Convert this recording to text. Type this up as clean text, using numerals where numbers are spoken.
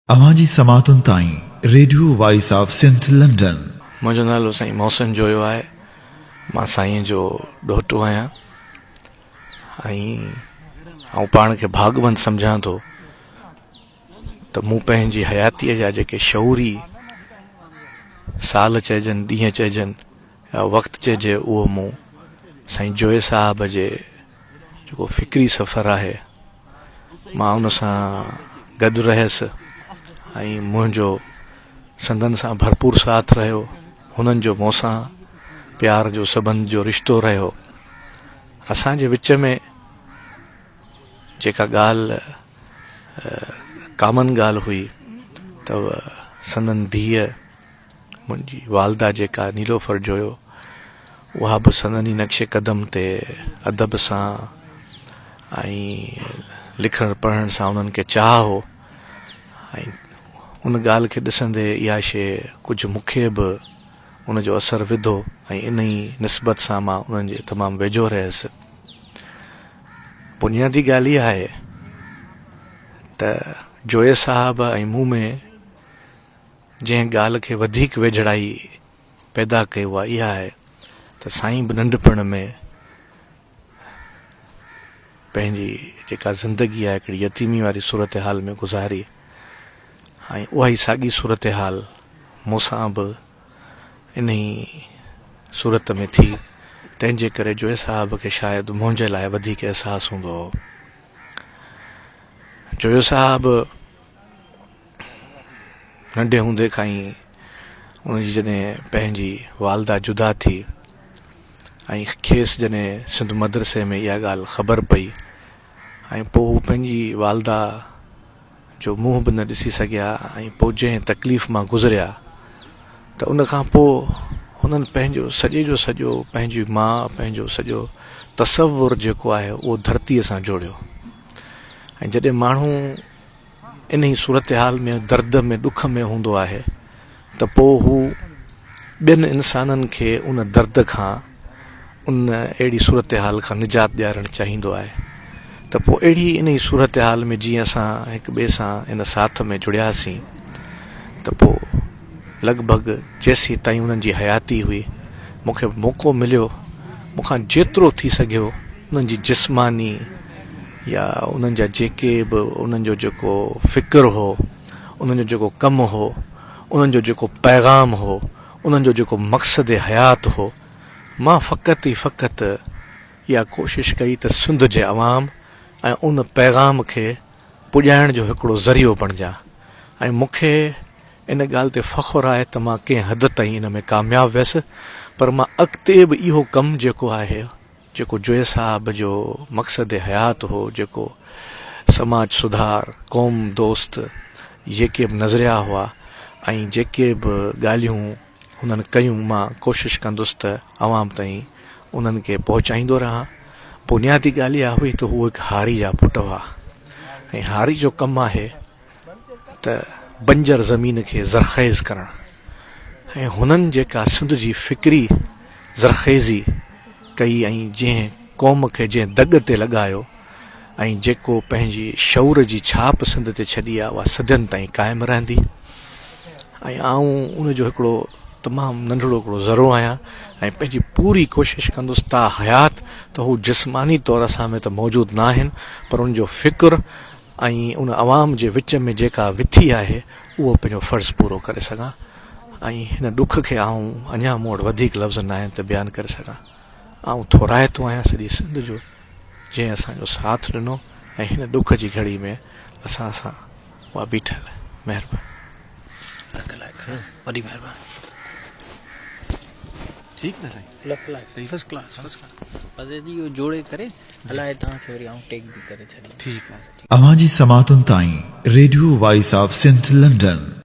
अवाजी समातुन ताई radio voice of Sindh London. मुझो नालो साईं मोहसिन जोयो आहे। मां साईं जो ॾोहिटो आहियां ऐं पाण खे भागवंत सम्झां थो त मूं पंहिंजी हयातीअ जा जेके शऊरी साल चइजनि, ॾींहं चइजनि या वक़्तु चइजे, उहो मूं साईं जोए साहब जे जेको फ़िक्री सफ़र आहे मां उन सां गॾु रहियसि ऐं मुंहिंजो संदन सां भरपूर साथ रहियो। हुननि जो मूं सां प्यार जो सबंध जो रिश्तो रहियो। असांजे विच में जेका ॻाल्हि कॉमन ॻाल्हि हुई त संदन धीअ मुंहिंजी वालदा जेका नीलोफर जोयो, उहा बि संदनी नक्शे क़दम ते अदब सां ऐं लिखण पढ़ण सां उन्हनि खे चाह हो। ऐं उन ॻाल्हि खे ॾिसंदे इहा शइ कुझु मूंखे बि उनजो असरु विधो ऐं इन ई निस्बत सां मां उन्हनि जे तमामु वेझो रहियसि। बुनियादी ॻाल्हि इहा आहे त जोए साहब ऐं मूं में जंहिं ॻाल्हि खे वधीक वेझड़ाई पैदा कई उहा इहा आहे त साईं बि नंढपण में पंहिंजी जेका ज़िंदगी आहे हिकिड़ी यतीमी वारी सूरत हाल में गुज़ारी ऐं उहा ई साॻी सूरत हाल मूंसां बि इन ई सूरत में थी। तंहिंजे करे जोए साहब खे शायदि मुंहिंजे लाइ वधीक अहसासु हूंदो हो। जोयो साहब नंढे हूंदे खां ई उनजी जॾहिं पंहिंजी वालदा जुदा थी ऐं खेसि जॾहिं सिंध मदरसे में इहा ॻाल्हि ख़बर पई ऐं पोइ हू पंहिंजी वालदा जो मुंहुं बि न ॾिसी सघिया ऐं पोइ जंहिं तकलीफ़ मां गुज़रिया त उन खां पोइ हुननि पंहिंजो सॼे जो सॼो पंहिंजी माउ पंहिंजो सॼो तसवुरु जेको आहे उहो धरतीअ सां जोड़ियो। ऐं जॾहिं माण्हू इन ई सूरत हाल में दर्द में ॾुख में हूंदो आहे त पोइ हू ॿियनि इंसाननि खे उन दर्द खां उन अहिड़ी सूरत हाल खां निजात ॾियारणु चाहींदो आहे। त पोइ अहिड़ी इन ई सूरत हाल में जीअं असां हिक ॿिए सां इन साथ में जुड़ियासीं त पोइ लॻभॻि जेसीं ताईं उन्हनि जी हयाती हुई मूंखे मौक़ो मिलियो, मूंखां जेतिरो थी सघियो उन्हनि जी जिस्मानी या उन्हनि जा जेके बि उन्हनि जो जेको फ़िक्र हो, उन्हनि जो जेको कमु हो, उन्हनि जो जेको पैगाम हो, उन्हनि जो जेको मक़सद हयात हो, मां फ़क़ति ई फ़क़ति इहा कोशिशि कई त सिंध जे अवाम ऐं उन पैगाम खे पुॼाइण जो हिकिड़ो ज़रियो बणिजां। ऐं मूंखे इन ॻाल्हि ते फ़ख़ुरु आहे त मां कंहिं हद ताईं इन में कामयाबु वियसि। पर मां अॻिते बि इहो कमु जेको आहे, जेको जोए साहब जो मक़सद हयात हो, जेको समाज सुधार, क़ौम दोस्त जेके बि नज़रिया हुआ ऐं जेके बि ॻाल्हियूं हुननि कयूं, मां कोशिशि कंदुसि त अवाम ताईं उन्हनि खे पहुचाईंदो रहां। बुनियादी ॻाल्हि इहा हुई त हू हिकु हारी जा पुट हुआ ऐं हारी जो कमु आहे त बंजर ज़मीन खे ज़रख़ेज़ करणु। ऐं हुननि जेका सिंध जी फ़िक्री ज़रख़ेज़ी कई ऐं जंहिं क़ौम खे जंहिं दॻ ते लॻायो ऐं जेको पंहिंजी शऊर जी छाप सिंध ते छॾी आहे, उहा सदियुनि ताईं क़ाइमु रहंदी। ऐं आऊं उनजो हिकिड़ो तमामु नंढिड़ो हिकिड़ो ज़रो आहियां ऐं पंहिंजी पूरी कोशिशि कंदुसि ता हयात त हू जिस्मानी तौर असां में त मौजूदु न आहिनि, पर उनजो फ़िक्र ऐं उन अवाम जे विच में जेका विथी आहे उहो पंहिंजो फ़र्ज़ु पूरो करे सघां। ऐं हिन ॾुख खे आऊं अञा मूं वटि वधीक लफ़्ज़ न आहिनि त बयानु करे सघां। आऊं थोराइतो आहियां सॼी सिंध जो जंहिं असांजो साथ ॾिनो ऐं हिन ॾुख जी घड़ी में असां सां उहा बीठल। महिरबानी, वॾी महिरबानी। ठीक न साईं, फर्स्ट क्लास बस इहो जोड़े करे हलाए तव्हांखे वरी आउं टेक बि करे छॾी। ठीक आहे। अवाजी समातुन ताई radio voice of Sindh London.